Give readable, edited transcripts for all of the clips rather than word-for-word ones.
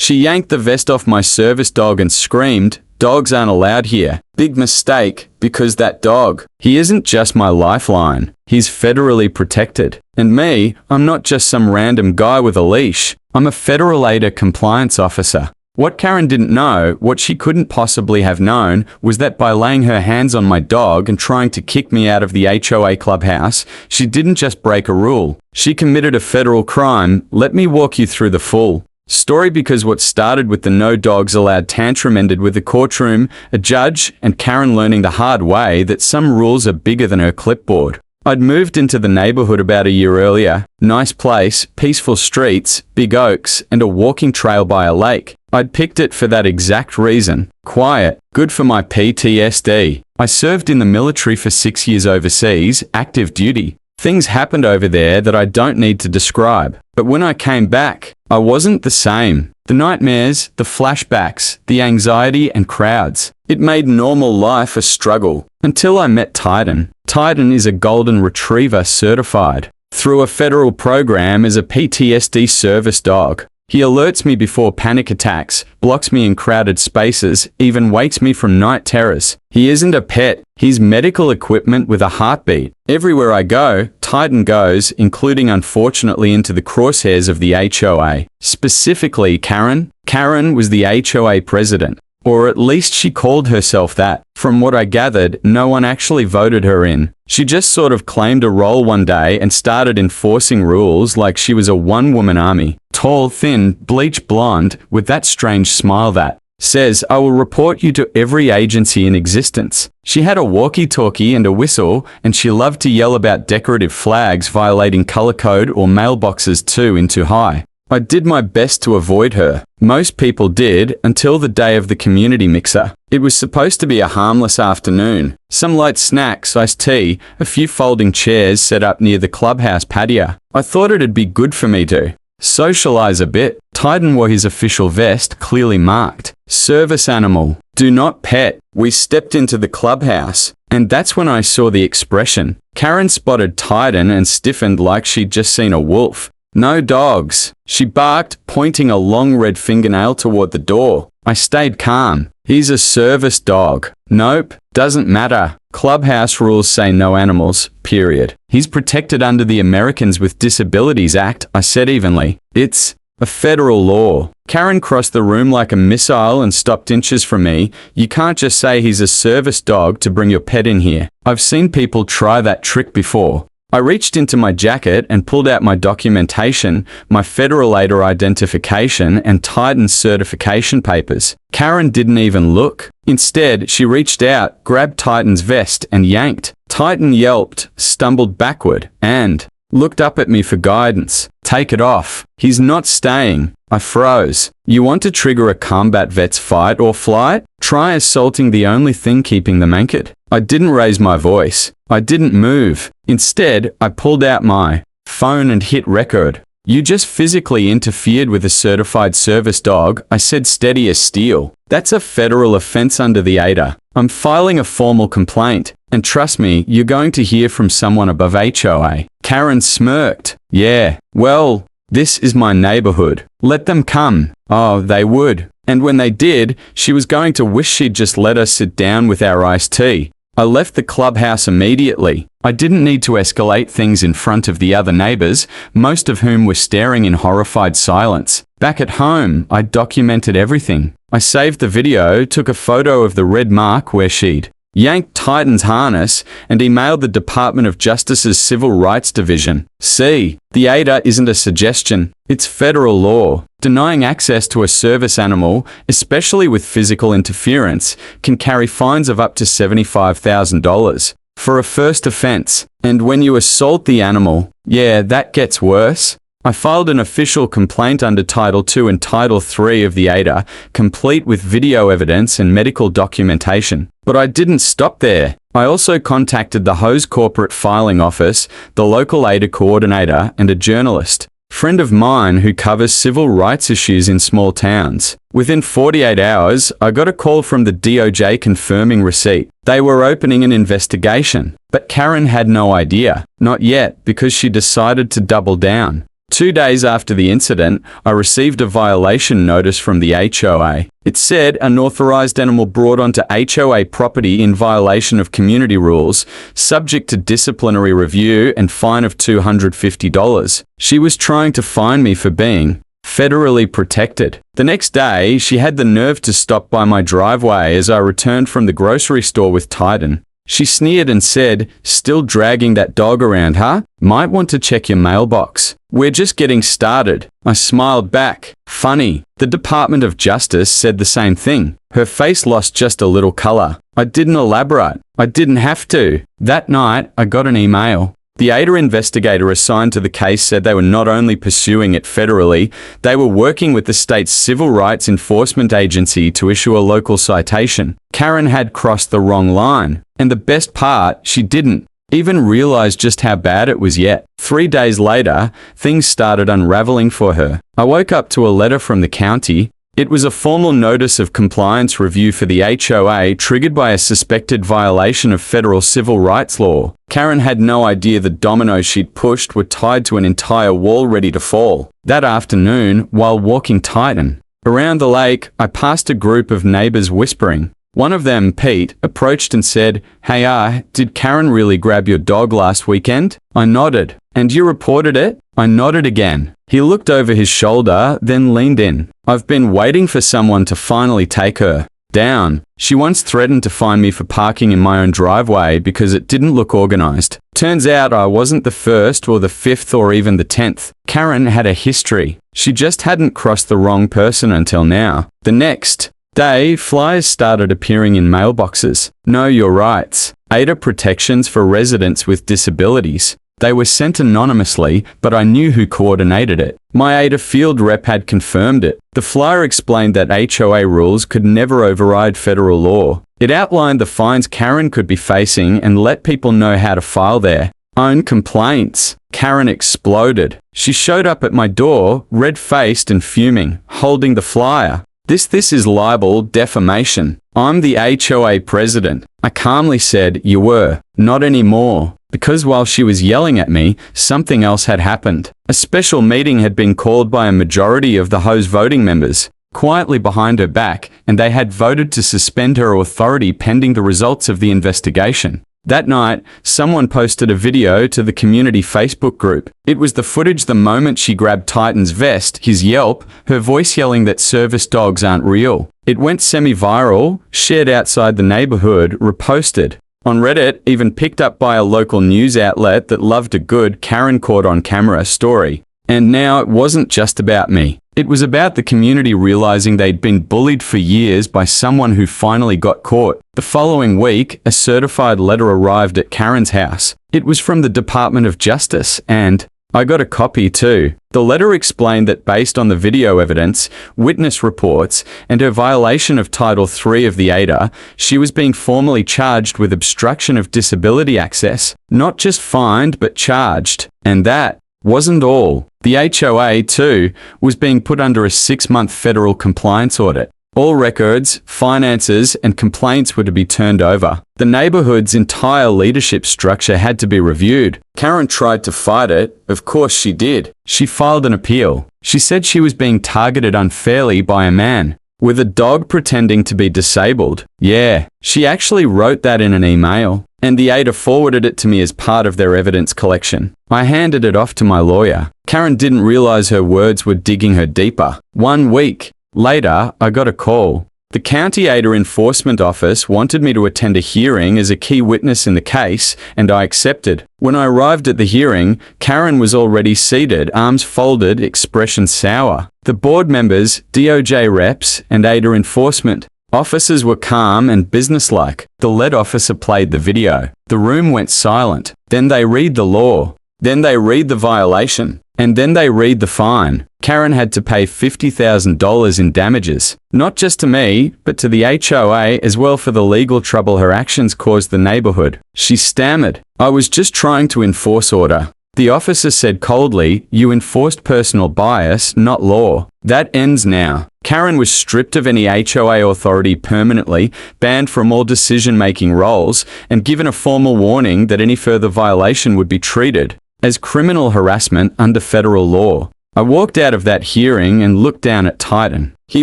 She yanked the vest off my service dog and screamed, "Dogs aren't allowed here." Big mistake, because that dog, he isn't just my lifeline. He's federally protected. And me, I'm not just some random guy with a leash. I'm a federal ADA compliance officer. What Karen didn't know, what she couldn't possibly have known, was that by laying her hands on my dog and trying to kick me out of the HOA clubhouse, she didn't just break a rule. She committed a federal crime. Let me walk you through the full story, because what started with the no dogs allowed tantrum ended with a courtroom, a judge, and Karen learning the hard way that some rules are bigger than her clipboard. I'd moved into the neighborhood about a year earlier. Nice place, peaceful streets, big oaks, and a walking trail by a lake. I'd picked it for that exact reason. Quiet, good for my PTSD. I served in the military for 6 years overseas, active duty. Things happened over there that I don't need to describe. But when I came back, I wasn't the same. The nightmares, the flashbacks, the anxiety and crowds. It made normal life a struggle. Until I met Titan. Titan is a golden retriever certified through a federal program as a PTSD service dog. He alerts me before panic attacks, blocks me in crowded spaces, even wakes me from night terrors. He isn't a pet, he's medical equipment with a heartbeat. Everywhere I go, Titan goes, including unfortunately into the crosshairs of the HOA. Specifically Karen. Karen was the HOA president. Or at least she called herself that. From what I gathered, no one actually voted her in. She just sort of claimed a role one day and started enforcing rules like she was a one-woman army. Tall, thin, bleach blonde, with that strange smile that says, "I will report you to every agency in existence." She had a walkie-talkie and a whistle, and she loved to yell about decorative flags violating color code or mailboxes 2 into high. I did my best to avoid her. Most people did, until the day of the community mixer. It was supposed to be a harmless afternoon. Some light snacks, iced tea, a few folding chairs set up near the clubhouse patio. I thought it'd be good for me to socialize a bit. Titan wore his official vest, clearly marked, "Service animal. Do not pet." We stepped into the clubhouse, and that's when I saw the expression. Karen spotted Titan and stiffened like she'd just seen a wolf. "No dogs," she barked, pointing a long red fingernail toward the door. I stayed calm. "He's a service dog." "Nope, doesn't matter. Clubhouse rules say no animals, period. He's protected under the Americans with Disabilities Act," I said evenly. "It's a federal law." Karen crossed the room like a missile and stopped inches from me. "You can't just say he's a service dog to bring your pet in here. I've seen people try that trick before." I reached into my jacket and pulled out my documentation, my federal ADA identification and Titan certification papers. Karen didn't even look. Instead, she reached out, grabbed Titan's vest and yanked. Titan yelped, stumbled backward, and looked up at me for guidance. "Take it off. He's not staying." I froze. "You want to trigger a combat vet's fight or flight? Try assaulting the only thing keeping them anchored." I didn't raise my voice. I didn't move. Instead, I pulled out my phone and hit record. "You just physically interfered with a certified service dog," I said, steady as steel. "That's a federal offense under the ADA. I'm filing a formal complaint. And trust me, you're going to hear from someone above HOA." Karen smirked. "Yeah, well, this is my neighborhood. Let them come." Oh, they would. And when they did, she was going to wish she'd just let us sit down with our iced tea. I left the clubhouse immediately. I didn't need to escalate things in front of the other neighbors, most of whom were staring in horrified silence. Back at home, I documented everything. I saved the video, took a photo of the red mark where she'd yanked Titan's harness, and emailed the Department of Justice's Civil Rights Division. See, the ADA isn't a suggestion. It's federal law. Denying access to a service animal, especially with physical interference, can carry fines of up to $75,000 for a first offense. And when you assault the animal, yeah, that gets worse. I filed an official complaint under Title II and Title III of the ADA, complete with video evidence and medical documentation. But I didn't stop there. I also contacted the Hose Corporate Filing Office, the local ADA coordinator, and a journalist, friend of mine who covers civil rights issues in small towns. Within 48 hours, I got a call from the DOJ confirming receipt. They were opening an investigation. But Karen had no idea. Not yet, because she decided to double down. 2 days after the incident, I received a violation notice from the HOA. It said unauthorized animal brought onto HOA property in violation of community rules, subject to disciplinary review and fine of $250. She was trying to fine me for being federally protected. The next day, she had the nerve to stop by my driveway as I returned from the grocery store with Titan. She sneered and said, "Still dragging that dog around, huh? Might want to check your mailbox. We're just getting started." I smiled back. Funny. The Department of Justice said the same thing. Her face lost just a little color. I didn't elaborate. I didn't have to. That night, I got an email. The ADA investigator assigned to the case said they were not only pursuing it federally, they were working with the state's Civil Rights Enforcement Agency to issue a local citation. Karen had crossed the wrong line. And the best part, she didn't even realize just how bad it was yet. 3 days later, things started unraveling for her. I woke up to a letter from the county. It was a formal notice of compliance review for the HOA triggered by a suspected violation of federal civil rights law. Karen had no idea the dominoes she'd pushed were tied to an entire wall ready to fall. That afternoon, while walking Titan around the lake, I passed a group of neighbors whispering. One of them, Pete, approached and said, "Hey, did Karen really grab your dog last weekend?" I nodded. "And you reported it?" I nodded again. He looked over his shoulder, then leaned in. "I've been waiting for someone to finally take her down. She once threatened to fine me for parking in my own driveway because it didn't look organized. Turns out I wasn't the first or the fifth or even the 10th. Karen had a history. She just hadn't crossed the wrong person until now." The next day, flyers started appearing in mailboxes. Know your rights. ADA protections for residents with disabilities. They were sent anonymously, but I knew who coordinated it. My ADA field rep had confirmed it. The flyer explained that HOA rules could never override federal law. It outlined the fines Karen could be facing and let people know how to file their own complaints. Karen exploded. She showed up at my door, red-faced and fuming, holding the flyer. This is libel, defamation. I'm the HOA president. I calmly said, "You were." "Not anymore." Because while she was yelling at me, something else had happened. A special meeting had been called by a majority of the HOA's voting members, quietly behind her back, and they had voted to suspend her authority pending the results of the investigation. That night, someone posted a video to the community Facebook group. It was the footage the moment she grabbed Titan's vest, his yelp, her voice yelling that service dogs aren't real. It went semi-viral, shared outside the neighborhood, reposted on Reddit, even picked up by a local news outlet that loved a good Karen caught on camera story. And now it wasn't just about me. It was about the community realizing they'd been bullied for years by someone who finally got caught. The following week, a certified letter arrived at Karen's house. It was from the Department of Justice, and I got a copy too. The letter explained that based on the video evidence, witness reports, and her violation of Title III of the ADA, she was being formally charged with obstruction of disability access. Not just fined, but charged. And that wasn't all. The HOA, too, was being put under a 6-month federal compliance audit. All records, finances, and complaints were to be turned over. The neighborhood's entire leadership structure had to be reviewed. Karen tried to fight it. Of course she did. She filed an appeal. She said she was being targeted unfairly by a man with a dog pretending to be disabled. Yeah, she actually wrote that in an email, and the ADA forwarded it to me as part of their evidence collection. I handed it off to my lawyer. Karen didn't realize her words were digging her deeper. 1 week later, I got a call. The County ADA Enforcement Office wanted me to attend a hearing as a key witness in the case, and I accepted. When I arrived at the hearing, Karen was already seated, arms folded, expression sour. The board members, DOJ reps, and ADA enforcement officers were calm and businesslike. The lead officer played the video. The room went silent. Then they read the law. Then they read the violation. And then they read the fine. Karen had to pay $50,000 in damages, not just to me, but to the HOA as well for the legal trouble her actions caused the neighborhood. She stammered, "I was just trying to enforce order." The officer said coldly, "You enforced personal bias, not law. That ends now." Karen was stripped of any HOA authority permanently, banned from all decision-making roles, and given a formal warning that any further violation would be treated as criminal harassment under federal law. I walked out of that hearing and looked down at Titan. He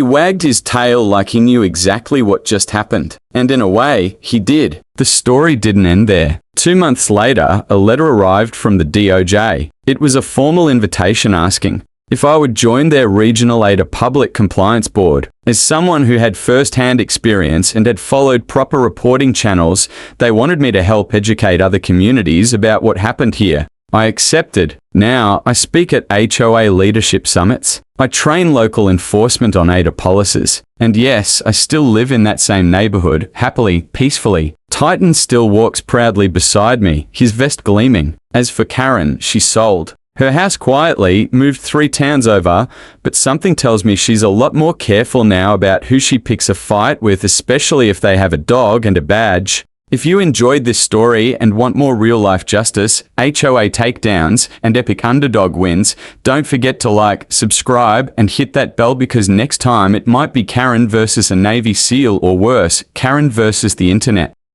wagged his tail like he knew exactly what just happened. And in a way, he did. The story didn't end there. 2 months later, a letter arrived from the DOJ. It was a formal invitation asking if I would join their Regional ADA Public Compliance Board. As someone who had first-hand experience and had followed proper reporting channels, they wanted me to help educate other communities about what happened here. I accepted. Now, I speak at HOA leadership summits. I train local enforcement on ADA policies. And yes, I still live in that same neighborhood, happily, peacefully. Titan still walks proudly beside me, his vest gleaming. As for Karen, she sold her house quietly, moved 3 towns over, but something tells me she's a lot more careful now about who she picks a fight with, especially if they have a dog and a badge. If you enjoyed this story and want more real-life justice, HOA takedowns, and epic underdog wins, don't forget to like, subscribe, and hit that bell because next time it might be Karen versus a Navy SEAL or worse, Karen versus the internet.